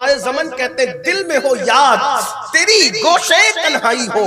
जमन कहते दिल में हो याद तेरी गोशे तन्हाई हो,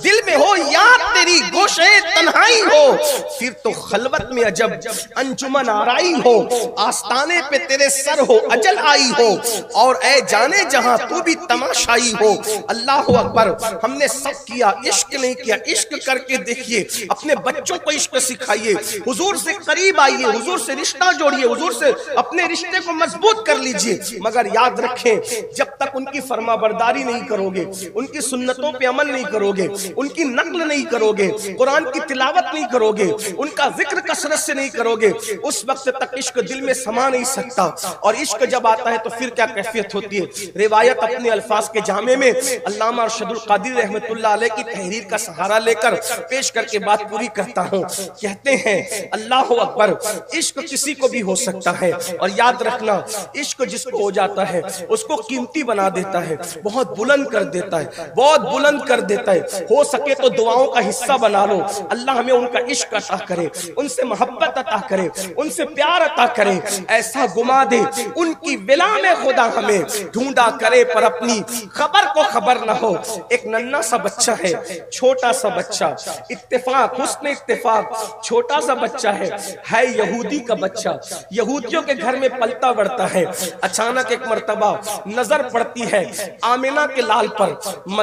दिल में हो याद तेरी गोशे तन्हाई हो, फिर तो खलवत में अजब अंजुमन आराई हो, आस्ताने पे तेरे सर हो अजल आई हो, और ए जाने जहां तू भी तमाशाई हो। अल्लाह अकबर। हमने सब किया, इश्क नहीं किया। इश्क करके देखिए, अपने बच्चों को इश्क सिखाइए, हुजूर से करीब आइए, हुजूर से रिश्ता जोड़िए, हुजूर से अपने रिश्ते को मजबूत कर लीजिए। मगर याद रखें, जब तक उनकी फरमाबरदारी नहीं करोगे, उनकी सुन्नतों पे अमल नहीं करोगे, उनकी नकल नहीं करोगे, कुरान की तिलावत नहीं करोगे, उनका जिक्र कसरत से नहीं करोगे, उस वक्त तक इश्क दिल में समा नहीं सकता। और इश्क जब आता है तो फिर क्या कैफियत होती है। रिवायत अपने अल्फाज के जामे में अल्लामा अरशदुल कादिर रहमतुल्लाह अलैह की तहरीर का सहारा लेकर पेश करके बात पूरी करता हूँ। कहते हैं अल्लाह अकबर, इश्क किसी को भी हो सकता है, और याद रखना इश्क जिसको हो जाता है उसको कीमती बना देता है, बहुत बुलंद कर देता है, बहुत बुलंद कर देता है। हो सके तो दुआओं का हिस्सा बना लो। अल्लाह हमें उनका इश्क अता करे, उनसे मोहब्बत अता करे, उनसे प्यार अता करे। ऐसा गुमा दे उनकी विला में खुदा हमें ढूंढा करे, पर अपनी खबर को खबर ना हो। एक नन्ना सा बच्चा है, छोटा सा बच्चा, इत्तेफाक हुस्न इत्तेफाक, छोटा सा बच्चा है यहूदी का बच्चा, यहूदियों के घर में पलता बढ़ता है। अचानक एक मर्तबा नजर पड़ती है आमिना के लाल पर।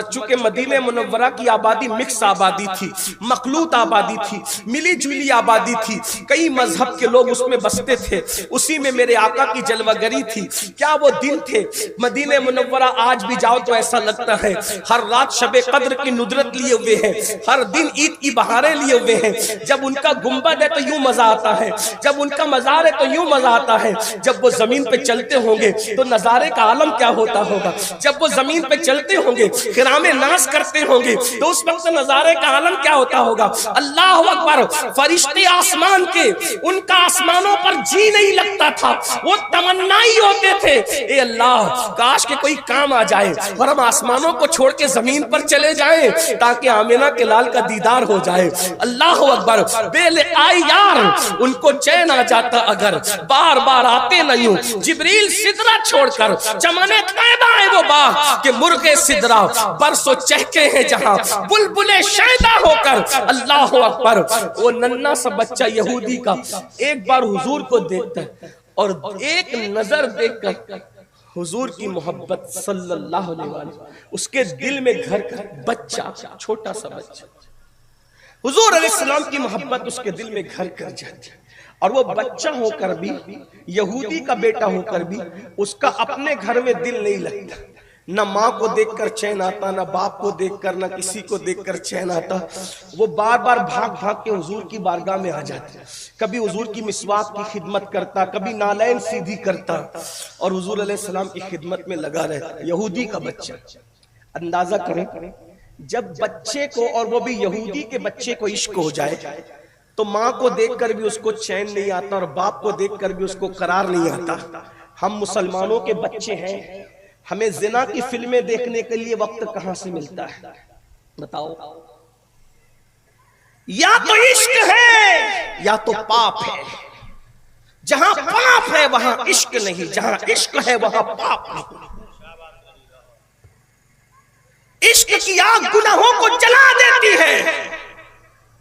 चूंकि मदीने मुनव्वरा की आबादी मिक्स आबादी थी, मखलूत आबादी थी, मिली जुली आबादी थी, कई मजहब के लोग उसमें बसते थे। उसी में मेरे आका की जलवागरी थी। क्या वो दिन थे। मदीने मुनव्वरा आज भी जाओ तो ऐसा लगता है हर रात शबे कद्र की नुदरत लिए हुए हैं, हर दिन ईद की बहारें लिए हुए हैं। जब उनका गुंबद है तो यूं मजा आता है, जब उनका मजार है तो यूं मजा आता है। जब वो जमीन पे चलते होंगे तो नजारे का आलम क्या होता होगा। जब वो जमीन पे चलते होंगे, खिरामे नाश करते होंगे, तो उस वक्त नजारे का आलम क्या होता होगा। अल्लाह अकबर। फरिश्ते आसमान के, उनका आसमानों पर जी नहीं लगता था, वो तमन्ना ही होते थे, ए अल्लाह काश के कोई काम आ जाए और हम आसमानों को छोड़ के जमीन पर चले जाएं, ताकि आमिना के लाल का दीदार हो जाए। अल्लाह अकबर। बेले आई यार, उनको चैन आ जाता अगर बार बार आते नहीं। जिब्रील सिदरा छोड़कर चमने तैबा है वो बाग के मुर्गे सिदरा बरसों चहके हैं जहां बुलबुले शैदा होकर। अल्लाह अकबर। वो नन्ना सा बच्चा यहूदी का एक बार हुजूर को देखता है और एक नजर देखकर हुजूर की मोहब्बत सल्लल्लाहु अलैहि वसल्लम उसके दिल में घर कर। बच्चा, छोटा सा बच्चा, हुजूर अलैहिस्सलाम की मोहब्बत उसके दिल में घर कर जाती है। और वो बच्चा होकर भी, यहूदी का बेटा होकर भी, उसका अपने घर में दिल नहीं लगता। न माँ को देखकर चैन आता, न बाप को देखकर, न किसी को देखकर चैन आता। वो बार बार भाग भाग के हुजूर की बारगाह में आ जाता। कभी हुजूर की मिसवाक की खिदमत करता, कभी नालैन सीधी करता, और हुजूर अलैहिस्सलाम की खिदमत में लगा रहता। यहूदी का बच्चा। अंदाजा करें, जब बच्चे को, और वो भी यहूदी के बच्चे को इश्क हो जाए तो माँ को देखकर भी उसको चैन नहीं आता और बाप को देखकर भी उसको करार नहीं आता। हम मुसलमानों के बच्चे हैं, हमें जिना की फिल्में देखने के लिए वक्त कहां से मिलता है बताओ। या तो इश्क है या तो पाप है। जहां पाप है वहां इश्क नहीं, जहां इश्क है वहां पाप नहीं। इश्क की आग गुनाहों को जला देती है।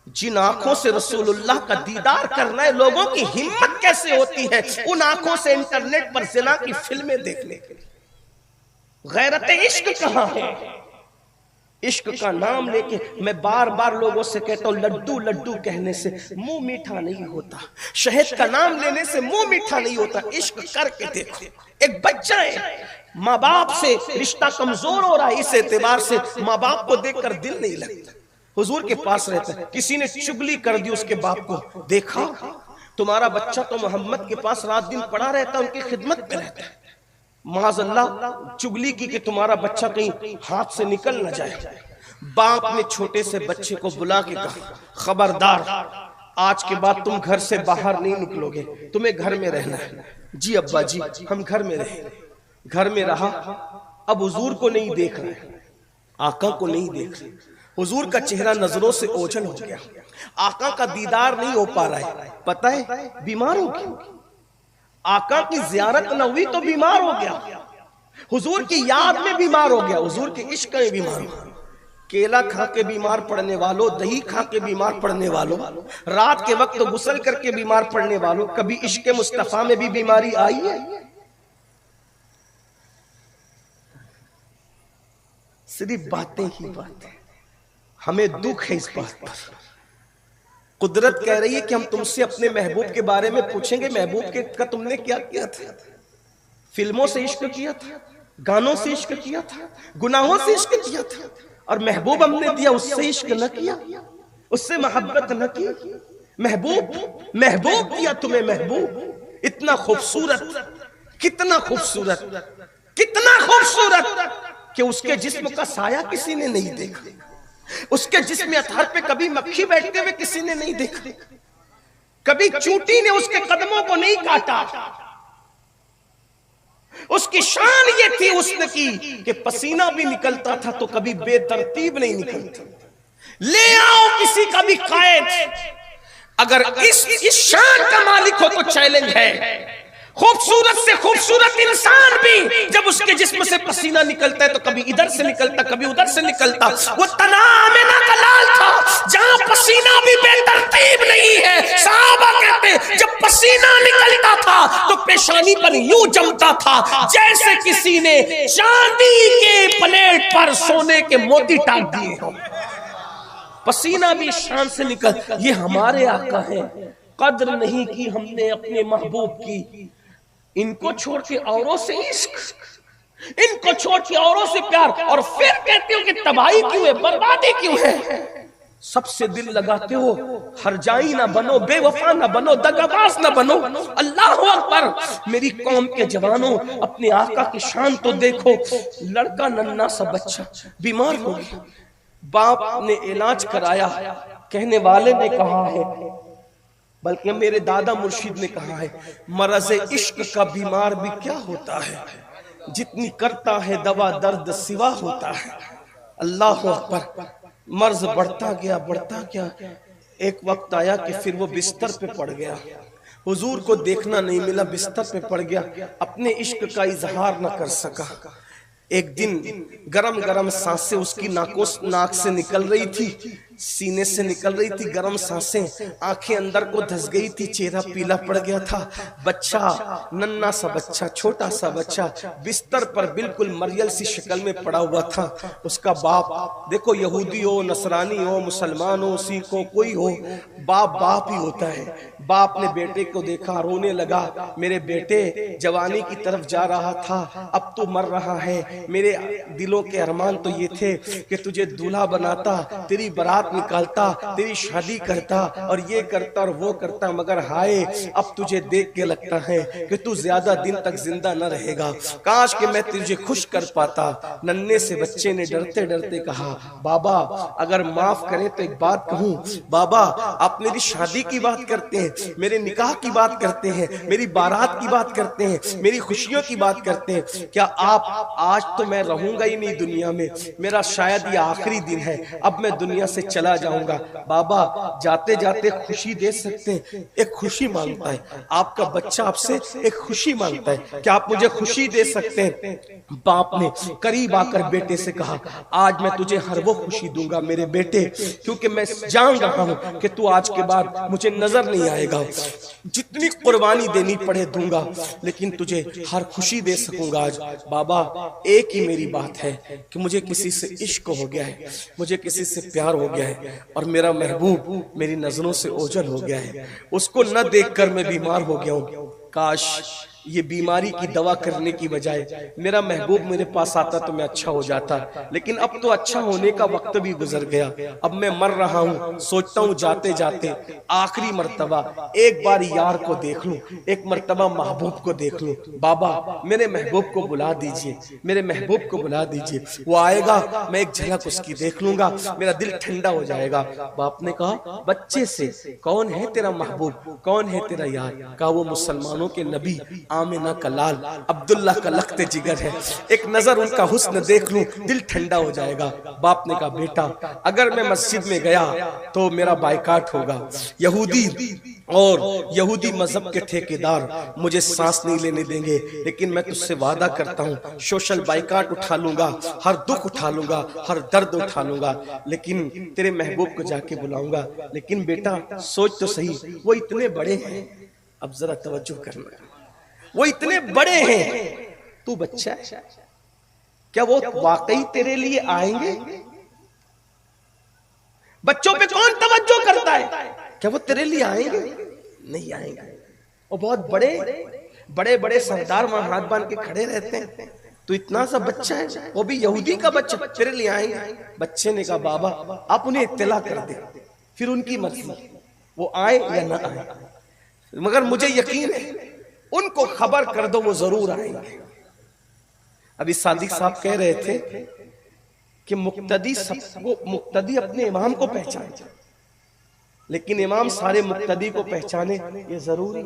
जिन आंखों से रसूलुल्लाह का दीदार करना है, लोगों की हिम्मत कैसे होती है उन आंखों से इंटरनेट पर जिना की फिल्में देखने के लिए। गैरत इश्क कहां है। इश्क का नाम लेके मैं बार बार लोगों से कहता हूं, लड्डू लड्डू कहने से मुंह मीठा नहीं होता, शहद का नाम लेने से मुंह मीठा नहीं होता। इश्क करके देखो। एक बच्चा है, माँ बाप से रिश्ता कमजोर हो रहा है, इस एतबार से माँ बाप को देखकर दिल नहीं लगता। हुजूर के पास रहता है, किसी ने चुगली कर दी उसके बाप को, देखा तुम्हारा बच्चा तो मोहम्मद के पास रात दिन पड़ा रहता, उनकी खिदमत में रहता है। माज़अल्लाह चुगली की कि तुम्हारा बच्चा कहीं हाथ से निकल न जाए। बाप ने छोटे से बच्चे को बुला के कहा, खबरदार आज के बाद तुम घर से बाहर नहीं निकलोगे, तुम्हें घर में रहना है। जी अब्बा जी, हम घर में रहे। घर में रहा। अब हुजूर को नहीं देख रहे, आका को नहीं देख रहे। हुजूर का चेहरा नजरों से ओझल हो गया, आका का दीदार नहीं हो पा रहा है। पता है बीमार हो गया, आका की जियारत न हुई तो बीमार हो गया। हुजूर की याद में बीमार हो गया, हुजूर के इश्क में बीमार हो गया। केला खा के बीमार पड़ने वालों, दही खा के बीमार पड़ने वालों, रात के वक्त गुस्ल करके बीमार पड़ने वालों, कभी इश्क मुस्तफा में भी बीमारी आई है? सिर्फ बातें ही बातें। हमें दुख है इस बात पर। कुदरत कह रही है कि हम तुमसे अपने महबूब के बारे में पूछेंगे, महबूब के का तुमने क्या किया था? फिल्मों से इश्क किया था, गानों से इश्क किया था, गुनाहों से इश्क किया था, और महबूब हमने दिया उससे इश्क न किया, उससे मोहब्बत न की। महबूब महबूब दिया तुम्हें, महबूब इतना खूबसूरत, कितना खूबसूरत, कितना खूबसूरत कि उसके जिस्म का साया किसी ने नहीं देखा, उसके जिस्म अतहर पे कभी मक्खी बैठते हुए किसी ने नहीं देखा, कभी चूंटी ने उसके कदमों को नहीं काटा। उसकी शान ये थी उसने की कि पसीना भी निकलता था तो कभी बेतरतीब नहीं निकलता। ले आओ किसी का भी कायद, अगर इस शान का मालिक हो तो चैलेंज है। खूबसूरत से खूबसूरत इंसान भी जब उसके जिस्म से पसीना निकलता है तो कभी इधर से निकलता, कभी उधर से निकलता। वो तना आमिना का लाल था जहां पसीना भी बेतरतीब नहीं है। सहाबा कहते जब पसीना निकलता था तो पेशानी पर यूं जमता था जैसे किसी ने चांदी के प्लेट पर सोने के मोती टांग दिए हो। पसीना भी शान से निकल। ये हमारे आका हैं। कद्र नहीं की हमने अपने महबूब की, इनको छोड़ के औरों से इश्क, इनको छोड़ के औरों से प्यार, और फिर कहते हो कि तबाही क्यों है, बर्बादी क्यों है। सबसे दिल लगाते हो, हरजाई ना बनो, बेवफा ना बनो, दगाबाज ना बनो। अल्लाह अकबर। मेरी कौम के जवानों, अपने आका की शान तो देखो। लड़का नन्ना सा बच्चा बीमार हो गया, बाप ने इलाज कराया, कहने वाले ने कहा है, बल्कि मेरे दादा मुर्शिद ने कहा है, मरज़ इश्क का बीमार भी क्या होता है, जितनी करता है दवा दर्द सिवा होता है। अल्लाह अकबर। मर्ज बढ़ता गया, बढ़ता गया। एक वक्त आया कि फिर वो बिस्तर पे पड़ गया, हुजूर को देखना नहीं मिला, बिस्तर पे पड़ गया, अपने इश्क का इजहार न कर सका। एक दिन गरम गरम सांसें उसकी नाक से निकल रही थी, सीने से निकल रही थी गरम सांसें, आंखें अंदर को धस गई थी, चेहरा पीला पड़ गया था। बच्चा, नन्ना सा बच्चा, छोटा सा बच्चा बिस्तर पर बिल्कुल मरियल सी शक्ल में पड़ा हुआ था। उसका बाप, देखो यहूदी हो, नसरानी हो, मुसलमान हो, सिख हो, कोई हो, बाप बाप ही होता है। बाप ने बेटे को देखा, रोने लगा, मेरे बेटे जवानी की तरफ जा रहा था, अब तो मर रहा है। मेरे दिलों के अरमान तो ये थे कि तुझे दूल्हा बनाता, तेरी बारात निकालता, तेरी शादी करता, और ये करता और वो करता, मगर हाय अब तुझे देख के लगता है कि तू ज्यादा दिन तक जिंदा न रहेगा। काश कि मैं तुझे खुश कर पाता। नन्हे से बच्चे ने डरते डरते कहा, बाबा अगर माफ करें तो एक बात कहूं। बाबा आप मेरी शादी की बात करते हैं, मेरे निकाह की बात करते हैं, मेरी बारात की बात करते हैं, मेरी खुशियों की बात करते हैं, क्या आप, आज तो मैं रहूंगा ही नहीं दुनिया में, मेरा शायद ये आखिरी दिन है, अब मैं दुनिया से चला जाऊंगा। बाबा जाते जाते खुशी दे सकते हैं? एक खुशी मांगता है, आपका बच्चा आपसे एक खुशी मांगता है, क्या आप मुझे खुशी दे सकते हैं? बाप ने करीब आकर बेटे से कहा, आज मैं तुझे हर वो खुशी दूंगा मेरे बेटे, क्योंकि मैं जान रहा हूं कि तू आज के बाद मुझे नजर नहीं आएगा, जितनी कुर्बानी देनी पड़े दूंगा, लेकिन तुझे हर खुशी दे सकूंगा आज। बाबा एक ही मेरी बात है कि मुझे किसी से इश्क हो गया है, मुझे किसी से प्यार हो गया है, और मेरा महबूब मेरी नजरों से ओझल हो गया है, उसको न देखकर मैं बीमार हो गया हूं। काश ये बीमारी की दवा करने की बजाय मेरा महबूब मेरे पास आता तो मैं अच्छा हो जाता, लेकिन अब तो अच्छा होने का वक्त भी गुजर गया, अब मैं मर रहा हूँ। सोचता हूँ जाते जाते आखिरी मर्तबा एक बार यार को देख लूं, एक मर्तबा महबूब को देख लूं। बाबा मेरे महबूब को बुला दीजिए, मेरे महबूब को बुला दीजिए, वो आएगा, मैं एक झलक उसकी देख लूंगा, मेरा दिल ठंडा हो जाएगा। बाप ने कहा बच्चे से, कौन है तेरा महबूब, कौन है तेरा यार? कहा वो मुसलमानों के नबी आमिना का लाल अब्दुल्ला का लखते जिगर है, एक नजर उनका हुस्न देख लूं दिल ठंडा हो जाएगा। बाप ने कहा बेटा अगर मैं मस्जिद में गया तो मेरा बाइकाट होगा, यहूदी और यहूदी मजहब के ठेकेदार मुझे सांस नहीं लेने देंगे, लेकिन मैं तुझसे वादा करता हूँ सोशल बाइकाट उठा लूंगा, हर दुख उठा लूंगा, हर दर्द उठा लूंगा, लेकिन तेरे महबूब को जाके बुलाऊंगा। लेकिन बेटा सोच तो सही, वो इतने बड़े हैं, अब जरा तवज्जो करना, वो इतने बड़े हैं, तू बच्चा है, क्या वो वाकई तेरे लिए आएंगे? बच्चों पे कौन तवज्जो करता है? क्या वो तेरे लिए आएंगे? नहीं आएंगे। वो बहुत बड़े बड़े बड़े सरदार वहां हाथ बांध के खड़े रहते हैं, तो इतना सा बच्चा है, वो भी यहूदी का बच्चा, तेरे लिए आएंगे? बच्चे ने कहा बाबा आप उन्हें इत्तला कर दे, फिर उनकी मर्जी, वो आए या ना आए, मगर मुझे यकीन है उनको खबर कर दो वो जरूर आएंगे। अभी सादिक साहब कह रहे थे कि मुक्तदी अपने इमाम को पहचाने, लेकिन इमाम सारे मुक्तदी को पहचाने ये जरूरी है।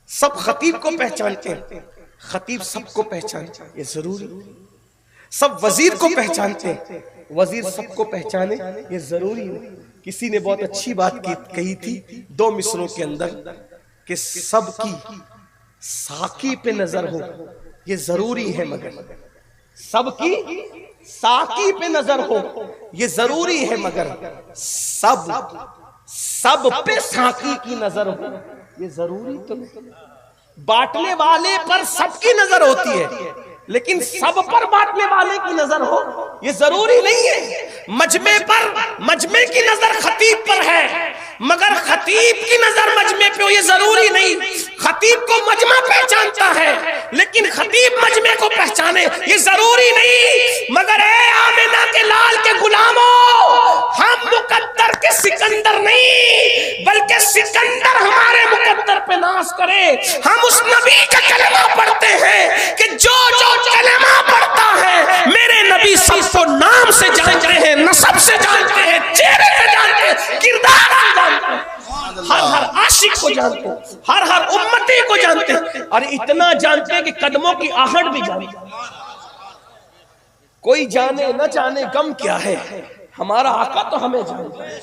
सब खतीब को पहचानते हैं, खतीब सबको पहचाने ये जरूरी। सब वजीर को पहचानते हैं, वजीर सबको पहचाने ये जरूरी है। किसी ने बहुत अच्छी बात कही थी 2 मिसरों के अंदर कि सबकी साकी पे नजर हो ये जरूरी है, मगर सबकी साकी पे नजर हो ये जरूरी है, मगर सब पे साकी की नजर हो ये जरूरी तो नहीं। बांटने वाले पर सबकी नजर होती है, लेकिन सब पर बांटने वाले की नजर हो ये जरूरी नहीं है। मजमे की नजर खतीब पर है, मगर खतीब की नजर मजमे पे हो ये जरूरी नहीं। खतीब को मजमा पहचानता है, लेकिन खतीब मजमे को पहचाने ये जरूरी नहीं। मगर ए आमिना के लाल के गुलामों, हम मुकद्दर के सिकंदर नहीं, बल्कि सिकंदर हमारे मुकद्दर पे नाज करे। हम उस नबी का कलमा पढ़ते हैं कि जो कलमा पढ़ता है मेरे नबी सबको नाम से जानते हैं, नसब से जानते हैं, चेहरे से जानते हैं, किरदार से जानते हैं, हर आशिक को जानते हैं, हर उम्मती को जानते हैं, और इतना जानते हैं कि कदमों की आहट भी जानते हैं। कोई जाने न जाने गम क्या है, हमारा आका तो हमें जानता है।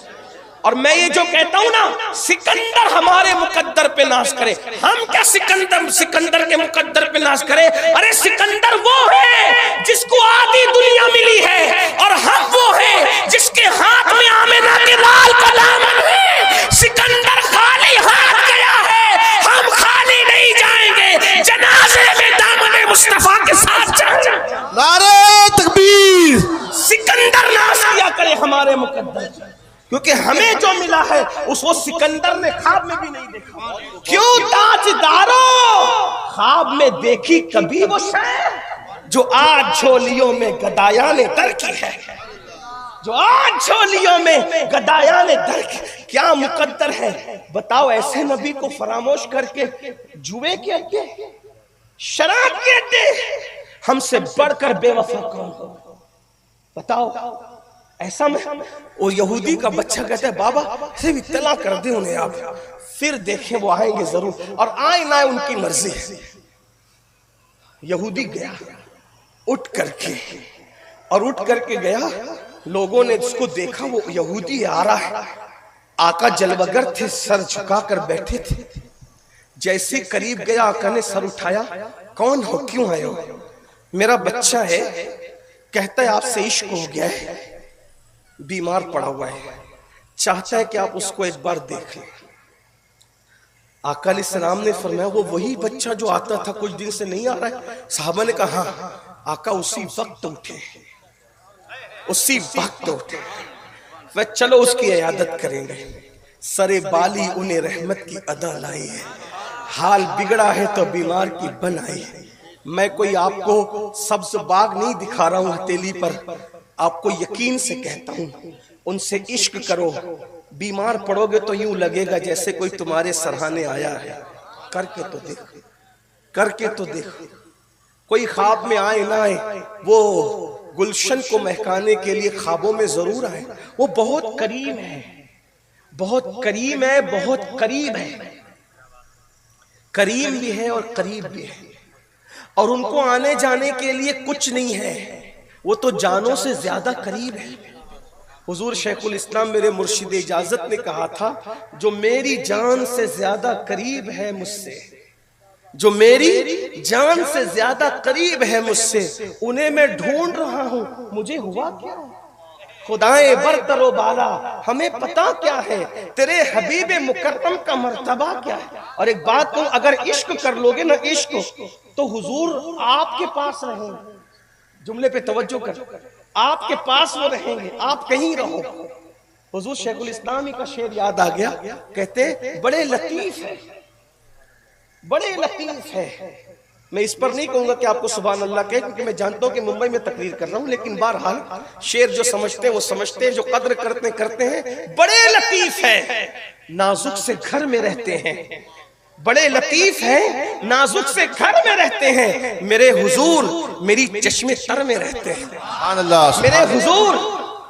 और मैं ये जो कहता हूं ना, सिकंदर हमारे मुकद्दर पे नाश करे, हम क्या सिकंदर के मुकद्दर पे नाश करे? अरे सिकंदर वो है जिसको आधी दुनिया मिली है, और हम वो है जिसके हाथ में आमिना के लाल का दामन है। सिकंदर खाली हाथ गया है, हम खाली नहीं जाएंगे, जनाजे में दामन मुस्तफा के साथ जाएंगे। नारे तकबीर। सिकंदर नाश किया करे हमारे मुकद्दर, क्योंकि हमें जो मिला है उसको सिकंदर ने ख्वाब में भी नहीं देखा। क्यों ताजदारों, ख्वाब में देखी कभी वो शय जो आज झोलियों में गदाया ने दर की है, जो आज झोलियों में गदाया ने दर की। क्या मुकद्दर है बताओ, ऐसे नबी को फरामोश करके जुए के अड्डे, शराब के अड्डे, हमसे बढ़कर बेवफा कौन हो बताओ? ऐसा में वो यहूदी का बच्चा कहता है बाबा सिर्फ इत्तला कर दे उन्हें आप, फिर देखें वो आएंगे जरूर, और आए ना उनकी मर्जी है। यहूदी गया उठ करके गया, लोगों ने उसको देखा, वो यहूदी आ रहा है। आका जलवगर थे, सर झुकाकर बैठे थे। जैसे करीब गया आका ने सर उठाया, कौन हो, क्यों आए हो? मेरा बच्चा है, कहता है आपसे इश्क हो गया है, बीमार पड़ा हुआ है, चाहता है कि आप उसको एक बार देख लें। आका अलैहिस्सलाम ने फरमाया वो वही बच्चा जो आता था कुछ दिन से नहीं आ रहा है? साहबा ने कहा हाँ। आका उसी वक्त उठे, वह चलो उसकी इयादत करेंगे। सरे बाली उन्हें रहमत की अदा लाई है, हाल बिगड़ा है तो बीमार की बन आई है। मैं कोई आपको सब्ज बाग नहीं दिखा रहा हूं हथेली पर, आपको यकीन से कहता हूं उनसे इश्क करो, बीमार पड़ोगे तो यूं लगेगा जैसे कोई तुम्हारे सराहने आया है। करके तो देखो, कोई ख्वाब में आए ना आए, वो गुलशन को महकाने के लिए ख्वाबों में जरूर आए। वो बहुत करीब है, बहुत करीब है। करीम भी है और करीब भी है, और उनको आने जाने के लिए कुछ नहीं है, वो तो जानों से ज्यादा करीब है। हुजूर शेखुल इस्लाम मेरे मुर्शिद इजाजत ने कहा था, जो मेरी जान से ज्यादा करीब है मुझसे, जो मेरी जान से ज्यादा करीब है मुझसे, उन्हें मैं ढूंढ रहा हूं, मुझे हुआ क्या? खुदाए बरतरो बाला, हमें पता क्या है तेरे हबीब मुकर्रम का मर्तबा क्या है। और एक बात कहूं, अगर इश्क कर लोगे ना इश्क, तो हुजूर आपके पास रहेंगे। जुमले पे तवज्जो कर, आपके पास वो रहेंगे, आप कहीं रहो। हुजूर शेखुल इस्लाम ही का शेर याद आ गया, कहते बड़े लतीफ है, बड़े लतीफ है। मैं इस पर नहीं कहूंगा कि आपको सुभान अल्लाह कहे, क्योंकि मैं जानता हूं कि मुंबई में तकरीर कर रहा हूं, लेकिन बहरहाल शेर जो समझते हैं वो समझते हैं, जो कद्र करते हैं। बड़े लतीफ है, नाजुक से घर में रहते हैं, बड़े लतीफ है, नाजुक से घर में रहते हैं। मेरे हुजूर मेरी चश्मे तर में रहते हैं,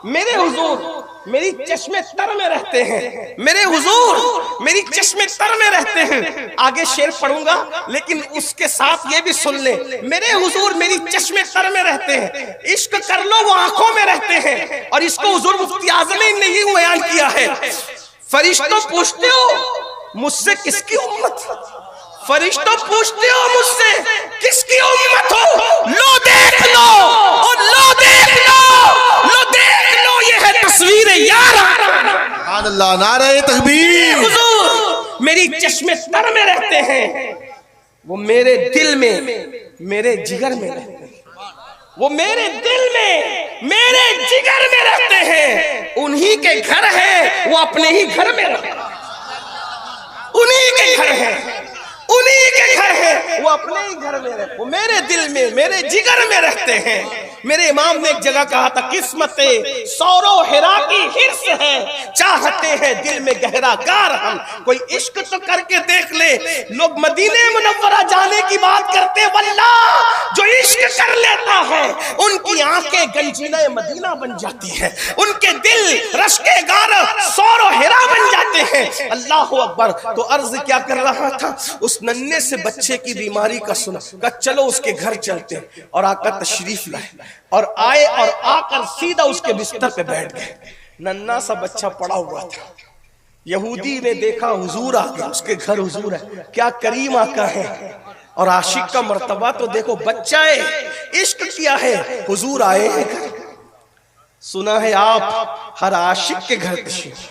मेरे हुजूर मेरी चश्मे तर में रहते हैं, मेरे हुजूर मेरी चश्मे तर में रहते हैं। आगे शेर पढ़ूंगा, लेकिन उसके साथ ये भी सुन ले, मेरे हुजूर मेरी चश्मे तर में रहते हैं। इश्क कर लो वो आंखों में रहते हैं। और इसको हुजूर मुफ्ती आज़मीन ने ये बयान किया है, फरिश्तों पूछते हो मुझसे किसकी उम्मत, फरिश्तों पूछते हो मुझसे किसकी उम्मत हो, लो देख लो, और लो देख लो, लो देख लो, ये है तस्वीर यार। अल्लाह, नारे तकबीर। हुजूर मेरी चश्मे तर में रहते हैं, वो मेरे दिल में, मेरे जिगर में रहते हैं, वो मेरे दिल में, मेरे जिगर में रहते हैं। उन्हीं के घर है, वो अपने ही घर में रहते हैं, उन्हीं के घर है, उन्हीं के घर है, वो अपने ही घर में रहते, वो मेरे दिल में, मेरे जिगर में रहते हैं। मेरे इमाम ने एक जगह कहा था, किस्मते सौरो हिरा की हिर्स है, चाहते हैं दिल में गहरा गार हम। कोई इश्क तो करके देख ले। लोग मदीने मुनव्वरा जाने की बात करते, वल्लाह जो इश्क कर लेता है उनकी आंखें गंजीना मदीना बन जाती है, उनके दिल रश्के गार सौरो हिरा बन जाते हैं। अल्लाह अकबर। तो अर्ज क्या कर रहा था, उस नन्हे से बच्चे की बीमारी का सुना, कहा चलो उसके घर चलते हैं। और आका तशरीफ लाए और आए, और आकर सीधा उसके बिस्तर पे बैठ गए। नन्हा सा बच्चा पड़ा हुआ था। यहूदी ने देखा हुजूर आ गया, उसके घर हुजूर है, क्या करीम आका है। और आशिक का मर्तबा तो देखो, बच्चा है, इश्क किया है, हुजूर आए हैं। सुना है आप हर आशिक के घर तशरीफ,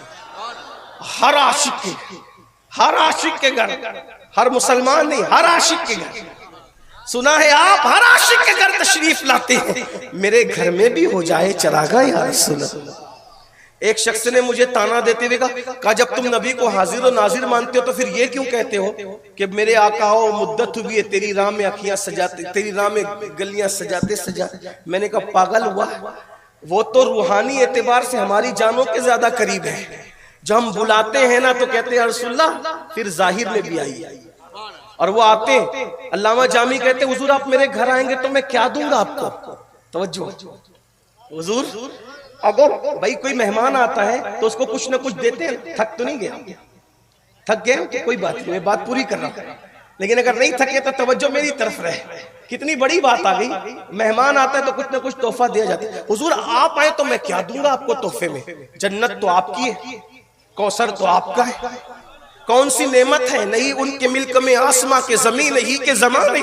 हर आशिक के, हर आशिक के घर, हर मुसलमान नहीं, हर आशिक के घर। सुना है आप हर आशिक के घर तशरीफ लाते हैं। मेरे घर में भी हो जाए चरागा या रसूल अल्लाह। एक शख्स ने मुझे ताना देते हुए कहा, जब तुम नबी को हाजिर और नाजिर मानते हो तो फिर ये क्यों कहते हो कि मेरे आका हो, मुद्दत हुई है तेरी राह में अखियां सजाते, तेरी राह में गलियां सजाते सजाते। मैंने कहा पागल हुआ, वो तो रूहानी एतबार से हमारी जानों के ज्यादा करीब है। जब हम बुलाते हैं ना तो कहते हैं रसूलुल्लाह, फिर जाहिर में भी आइए। और वो आते, अल्लामा जामी कहते हुजूर आप मेरे घर आएंगे तो मैं क्या दूंगा आपको। तवज्जो, हुजूर अगर भाई कोई मेहमान आता है तो उसको कुछ ना कुछ देते हैं। थक तो नहीं गया, थक गए तो कोई बात नहीं, मैं बात पूरी कर रहा हूं। लेकिन अगर नहीं थके तो तवज्जो मेरी तरफ रहे। कितनी बड़ी बात आ गई, मेहमान आता है तो कुछ ना कुछ तोहफा दिया जाता है। हुजूर आप आए तो मैं क्या दूंगा आपको तोहफे में, जन्नत तो आपकी है, कौसर तो आपका है, कौन सी नेमत है, नहीं उनके मिल्क में आसमां के जमीन ही के जमाने,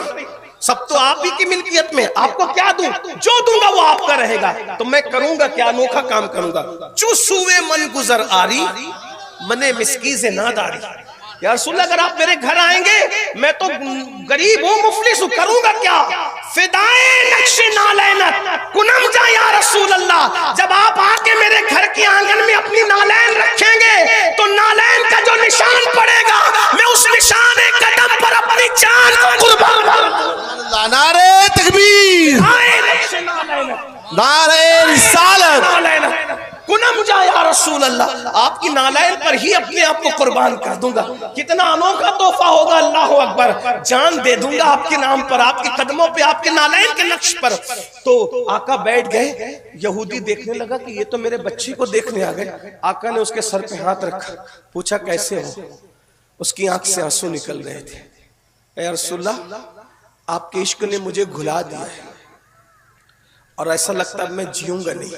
सब तो आप ही की मिल्कियत में। आपको क्या दूं, जो दूंगा वो आपका रहेगा। तो मैं करूंगा क्या, अनोखा काम करूंगा। चुसूए मन गुजर आरी, मने मिस्की से नादारी। या रसूल अगर आप मेरे घर आएंगे, मैं तो गरीब हूँ, मुफलिस हूँ, करूंगा क्या। फिदाए नक्शे नालैनत कुनम जा या रसूल अल्लाह। जब आप आके मेरे घर के आंगन में अपनी नालैन रखेंगे तो नालैन का जो निशान पड़ेगा, मैं उस निशान कदम पर अपनी जान को कुर्बान करूंगा। नारे तकबीर, नारे रिसालत, कुनम जा या रसूल अल्लाह। आपकी नालैन पर ही अपने आप को कुर्बान कर दूंगा। कितना अनोखा तोहफा होगा, अल्लाह अकबर। जान दे दूंगा आपके नाम पर, आपके कदमों पे, आपके नालैन के नक्श पर। तो आका बैठ गए। यहूदी देखने लगा कि ये तो मेरे बच्चे को देखने आ गए। आका ने उसके सर पे हाथ रखा, पूछा कैसे हो। उसकी आंख से आंसू निकल रहे थे। या रसूलल्लाह, आपके इश्क ने मुझे घुला दिया है और ऐसा लगता है मैं जीऊंगा नहीं।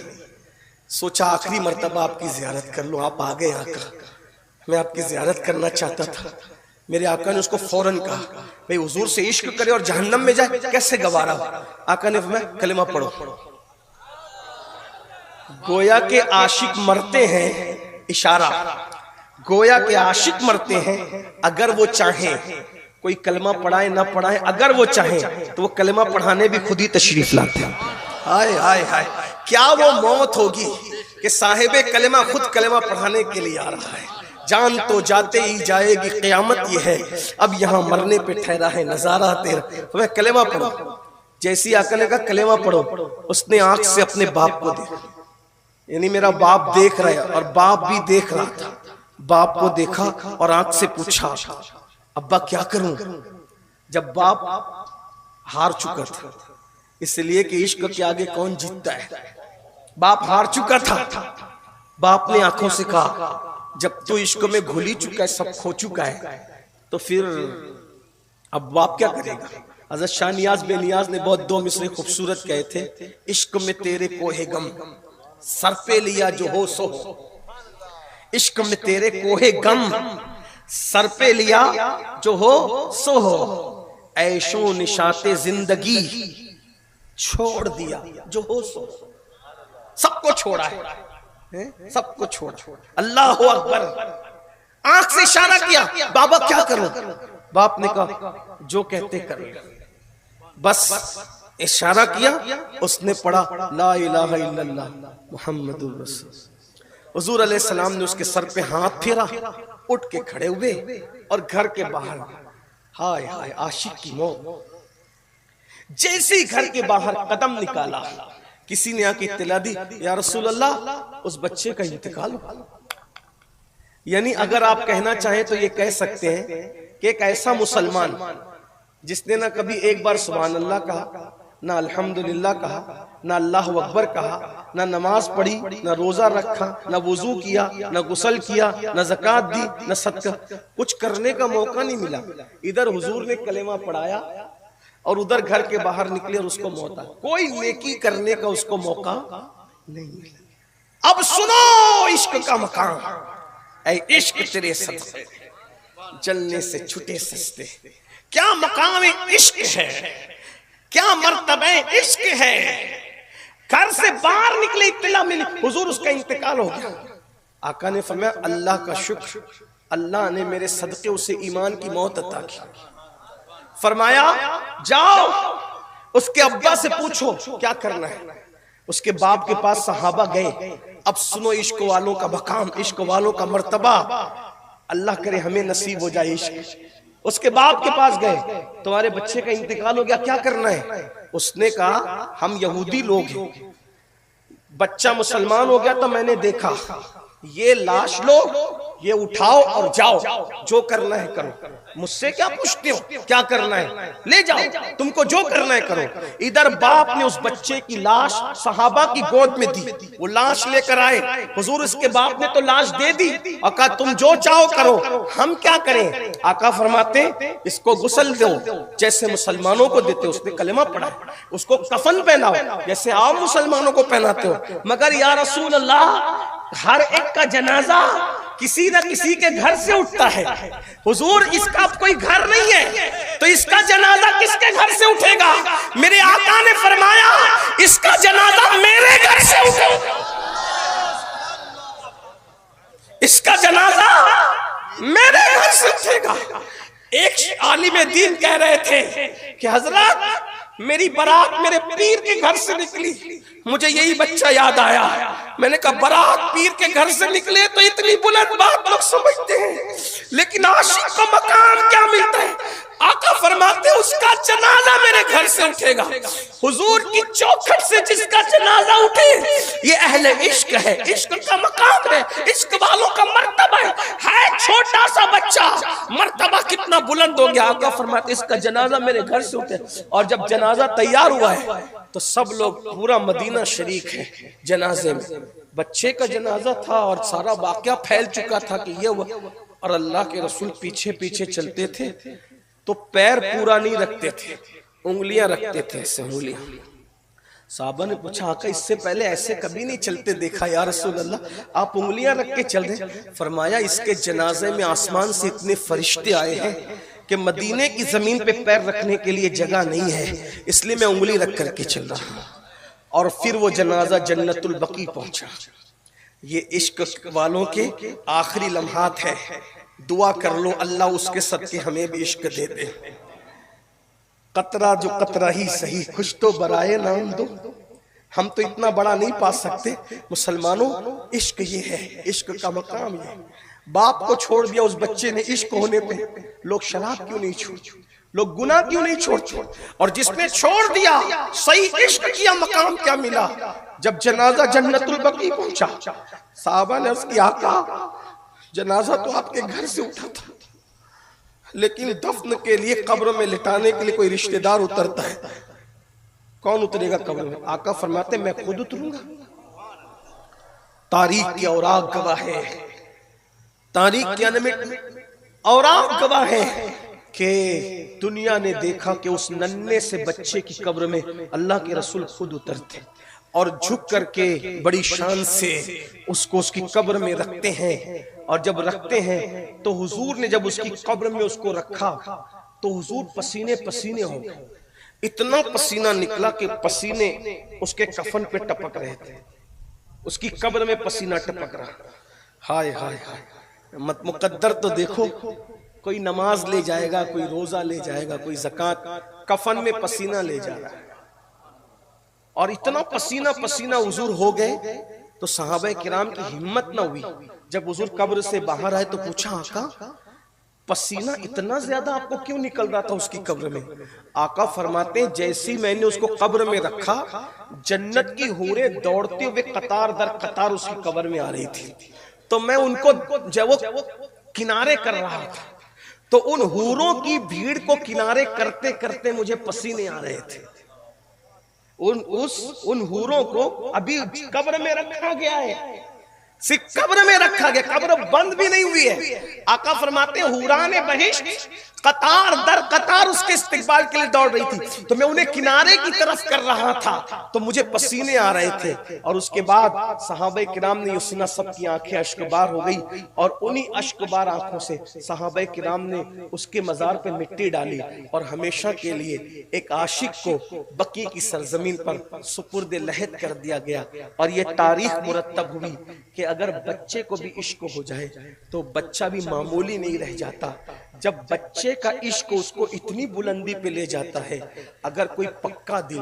सोचा आखिरी मर्तबा आपकी जियारत कर लूं। आप आ गए आका, मैं आपकी जियारत करना चाहता था। मेरे आका ने उसको फौरन कहा, भाई हुजूर से इश्क करे और जहन्नम में जाए, कैसे गवारा। आका ने फरमाया कलिमा पढ़ो। गोया के आशिक मरते हैं, इशारा, गोया के आशिक मरते हैं, अगर वो चाहें कोई कलमा पढ़ाए ना पढ़ाए, अगर वो चाहें तो वो कलमा पढ़ाने भी खुद ही तशरीफ लाते हैं। हाय हाय हाय, क्या वो मौत होगी कि साहिबे कलमा खुद कलमा पढ़ाने के लिए आ रहा है। जान तो जाते ही जाएगी, क़यामत ये है, अब यहाँ मरने पे ठहरा है नजारा तेरा, तो मैं कलमा पढ़ो। जैसी आका ने कहा कलमा पढ़ो, उसने आंख से अपने बाप को देखा, यानी मेरा बाप देख रहा है और बाप भी देख रहा था। बाप को देखा और आंख से पूछा, अब्बा क्या करूं। जब बाप हार चुका था, इसलिए कि इश्क के आगे कौन जीतता है, बाप हार चुका था। बाप ने आंखों से कहा, जब तू इश्क में घुल ही चुका है, सब खो चुका है, तो फिर अब बाप क्या करेगा। हज़रत शाह नियाज़ बेनियाज ने बहुत दो मिसरे खूबसूरत कहे थे, इश्क में तेरे कोहे गम सर पे लिया जो हो सो हो। इश्क में तेरे कोहे गम सर पे लिया जो हो सो हो, ऐशो निशाते जिंदगी छोड़ दिया जो हो सो। सबको छोड़ा है, सबको छोड़ा। अल्लाह अकबर। आंख से इशारा किया, बाबा क्या करूं। बाप ने कहा जो कहते कर। बस इशारा किया, उसने पढ़ा ला इलाहा इल्लल्लाह मुहम्मदुर रसूल। हुजूर अलैहिस्सलाम ने उसके सर पे हाथ फेरा, उठ के खड़े हुए और घर के बाहर, हाय हाय आशिक की मौत। जैसे ही घर के बाहर कदम निकाला, किसी ने आके इत्तला दी, या रसूल अल्लाह उस बच्चे का इंतकाल हुआ। यानी अगर आप कहना चाहें तो ये कह सकते हैं कि एक ऐसा मुसलमान जिसने ना कभी एक बार सुभान अल्लाह कहा, ना अल्हम्दुलिल्लाह कहा, ना अल्लाह अकबर कहा, ना नमाज पढ़ी, ना रोजा रखा, ना वुजू किया, ना गुस्ल किया, ना ज़कात दी, ना सदका, कुछ करने का मौका नहीं मिला। इधर हुजूर ने कलेमा पढ़ाया और उधर घर के बाहर निकले और उसको मौत आ, कोई नेकी करने का उसको मौका नहीं मिला। अब सुनो इश्क का मकाम, ऐ इश्क तेरे सदक़े जलने से छुटे सस्ते। क्या मकाम इश्क है, क्या मर्तबे इश्क है। घर से बाहर निकले, इत्तला मिली, हुजूर उसका इंतकाल हो गया। आका ने फरमाया अल्लाह का शुक्र, अल्लाह ने मेरे सदके उसे ईमान की मौत अता की। फरमाया जाओ उसके अब्बा से पूछो क्या करना है। उसके बाप के पास सहाबा गए। अब सुनो इश्क वालों का मकाम, इश्क वालों का मर्तबा, अल्लाह करे हमें नसीब हो जाए इश्क। उसके बाप के पास गए, तुम्हारे बच्चे का इंतकाल हो गया, क्या करना है। उसने कहा हम यहूदी लोग हैं, बच्चा मुसलमान हो गया तो मैंने देखा, ये लाश लो, ये उठाओ और जाओ, जो करना है करो, मुझसे क्या पूछते हो, क्या करना है ले जाओ, तुमको जो करना है करो। इधर बाप ने उस बच्चे की लाश सहाबा की गोद में दी, वो लाश लेकर आए हुजूर, इसके बाप ने तो लाश दे दी और कहा तुम जो चाहो करो, हम क्या करें। आका फरमाते इसको गुस्ल दो जैसे मुसलमानों को देते, उसने कलेमा पढ़ा, उसको कफन पहनाओ जैसे आम मुसलमानों को पहनाते हो। मगर या रसूल अल्लाह हर एक का जनाजा किसी न किसी के घर से उठता है, हुजूर इसका कोई घर नहीं है तो इसका जनाजा किसके घर से उठेगा। मेरे आका ने फरमाया इसका जनाजा मेरे घर से उठेगा, इसका जनाजा मेरे घर से उठेगा। एक आलिम दीन कह रहे थे कि हजरत मेरी बारात मेरे पीर के घर से निकली, मुझे यही बच्चा याद आया। मैंने कहा बारात पीर के घर से निकले तो इतनी बुलंद बात लोग समझते हैं, लेकिन आशिक को मकाम क्या मिलता है। आका फरमाते उसका जनाजा मेरे घर से उठेगा। हुजूर की चौखट से जिसका जनाजा उठे ये अहले इश्क है, इश्क का मकाम है, इश्क वालों का मर्तबा है। छोटा सा बच्चा मर्तबा कितना बुलंद हो गया। आका फरमाते इसका जनाजा मेरे घर से उठे। और जब जनाजा तैयार हुआ है तो सब लोग, पूरा मदीना शरीक है जनाजे में। बच्चे का जनाजा था और सारा वाकया फैल चुका था कि ये और अल्लाह के रसूल पीछे पीछे चलते थे। तो पैर पूरा नहीं रखते थे, उंगलियां रखते थे, ऐसे उंगलियां। साहबा ने पूछा आका इससे पहले ऐसे कभी नहीं चलते देखा या रसूल अल्लाह, आप उंगलियां रख के चल रहे। फरमाया इसके जनाजे में आसमान से इतने फरिश्ते आए हैं कि मदीने की जमीन पे पैर रखने के लिए जगह नहीं है, इसलिए मैं उंगली रख करके चल रहा हूं। और फिर वो जनाजा जन्नतुल बकी पहुंचा। ये इश्क वालों के आखिरी लम्हात है, दुआ कर लो अल्लाह उसके सदके हमें भी इश्क दे दे। कतरा जो कतरा ही सही, कुछ तो बराए नाम दो। हम तो इतना बड़ा नहीं पा सकते मुसलमानों, इश्क ये है, इश्क का मकाम ये। बाप को छोड़ दिया उस बच्चे ने इश्क होने पे, लोग शराब क्यों नहीं छोड़, लोग गुनाह क्यों नहीं छोड़, और जिसने छोड़ दिया सही इश्क किया, मकाम क्या मिला। जब जनाजा जन्नतुल बकी पहुंचा, साहबा ने अर्ज किया आका जनाजा तो आपके घर से उठा था, लेकिन दफन के लिए कब्र में लिटाने के लिए कोई रिश्तेदार उतरता है, कौन उतरेगा कब्र में? आका फरमाते मैं खुद उतरूंगा। तारीख की औराक गवाह है, तारीख के औराक गवाह है कि दुनिया ने देखा कि उस नन्हे से बच्चे की कब्र में अल्लाह के रसूल खुद उतरते और झुक करके बड़ी शान से उसको उसकी कब्र में रखते हैं। और जब रखते हैं तो हुजूर ने जब उसकी कब्र में उसको रखा तो हुजूर पसीने पसीने हो गए, इतना पसीना निकला कि पसीने उसके कफन पे टपक रहे थे, उसकी कब्र में पसीना टपक रहा। हाय हाय हाय, मत मुकद्दर तो देखो, कोई नमाज ले जाएगा, कोई रोजा ले जाएगा, कोई ज़कात, कफन में पसीना ले जा रहा है। और इतना पसीना पसीना हुजूर हो गए तो सहाबा किराम की हिम्मत ना हुई। जब हुजूर कब्र से बाहर आए तो पूछा आका पसीना इतना ज्यादा आपको क्यों निकल रहा था उसकी कब्र में? आका फरमाते हैं जैसी मैंने उसको कब्र में रखा, जन्नत की हूरें दौड़ते हुए कतार दर कतार उसकी कब्र में आ रही थी, तो मैं उनको जब वो किनारे कर रहा था तो उन हूरों की भीड़ को किनारे करते करते मुझे पसीने आ रहे थे। उन हूरों को अभी कब्र में रखा गया है, सिर्फ कब्र में रखा गया, कब्र बंद भी नहीं हुई है। आका फरमाते हैं हुराने बहिश्त कतार दर कतार उसके इस्तिकबाल के लिए दौड़ रही थी, तो मैं उन्हें किनारे की तरफ कर रहा था तो मुझे पसीने आ रहे थे। और उसके बाद सहाबे किराम ने ये सुना, सबकी आंखें अश्कबार हो गई और उन्हीं अश्कबार आंखों से सहाबे किराम ने उसके मजार पे मिट्टी डाली और हमेशा के लिए एक आशिक को बकी की सरजमीन पर सुपुर्द लहद कर दिया गया। और ये तारीख मुरतब हुई कि अगर बच्चे को भी इश्क हो जाए तो बच्चा भी मामूली नहीं रह जाता। जब बच्चे का इश्क उसको इतनी बुलंदी पे ले जाता है, अगर कोई पक्का दिल,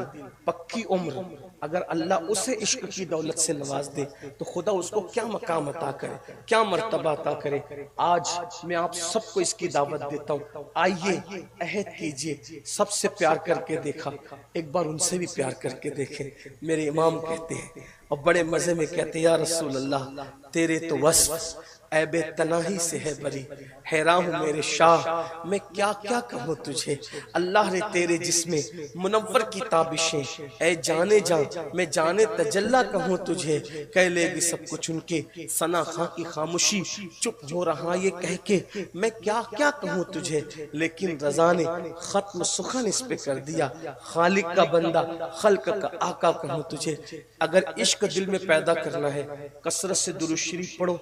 पक्की उम्र, अगर अल्लाह उसे इश्क की दौलत से नवाज दे तो खुदा उसको क्या मकाम अता करे, क्या मर्तबा अता करे। आज मैं आप सबको इसकी दावत देता हूँ, आइए अहद कीजिए, सबसे प्यार करके देखा, एक बार उनसे भी प्यार करके देखें। मेरे इमाम कहते हैं और बड़े मजे में कहते हैं, या रसूल अल्लाह तेरे तो वस्फ ऐबे तनाही से है बरी, हैरान हूँ मेरे शाह मैं क्या क्या कहूँ तुझे। अल्लाह ने तेरे जिसमें मुनव्वर की ताबिशें, ऐ जाने जा मैं जाने तजल्ला कहूँ तुझे। कह लेगी सब कुछ उनके सना खां की खामोशी, चुप हो रहा ये कह के मैं क्या क्या कहूँ तुझे। लेकिन रजा ने खत्म सुखन इस पे कर दिया, खालिक का बंदा खल्क का आका कहूँ तुझे। अगर इश्क दिल में पैदा करना है, कसरत से दुरूद शरीफ पढ़ो,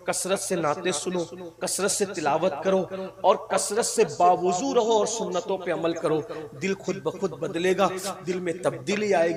कसरत से नाते सुनो, कसरत से तिलावत करो और कसरत से बावुजू रहो और सुन्नतों पे अमल करो। दिल खुद ब खुद बदलेगा, दिल में तब्दीली आएगी।